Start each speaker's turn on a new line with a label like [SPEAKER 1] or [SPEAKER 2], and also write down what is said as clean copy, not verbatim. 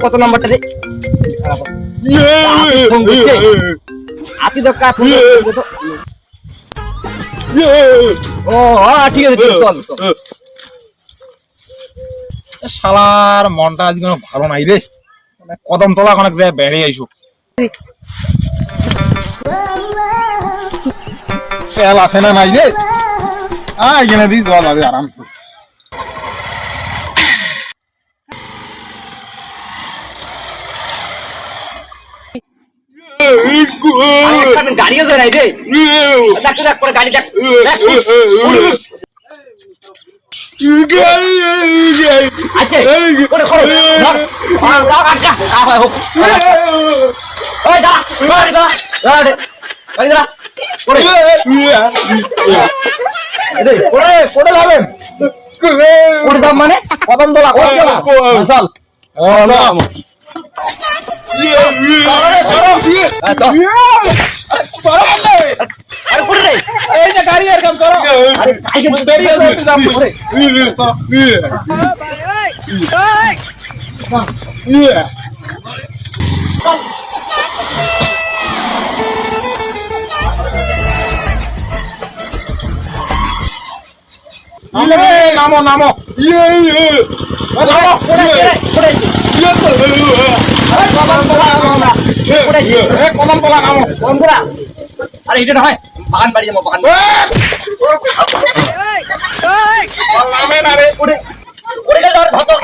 [SPEAKER 1] কত নাম্বারটা রে আতি দক্কা ফোন ও ঠিক আছে চল
[SPEAKER 2] শালার মনটা আজকে ভালো নাই রে কদম তোলা অনেক জায়গায় বেড়ে আইসো তেল আছে না নাই রে এখানে দিই জল হবে আরামসে
[SPEAKER 1] গাড়িও তো নাই রে দেখ করে গাড়ি দেখ আচ্ছা করে করে মানে কদম দোলা চল
[SPEAKER 2] গাড়ি আর কাম চলো নামো নামো কদম তোলা নামো
[SPEAKER 1] কদম তোলা আরে এটা না হয় বাগান বাড়ি যাবো বাগান
[SPEAKER 2] নামে না রে
[SPEAKER 1] ওরে ধর ধর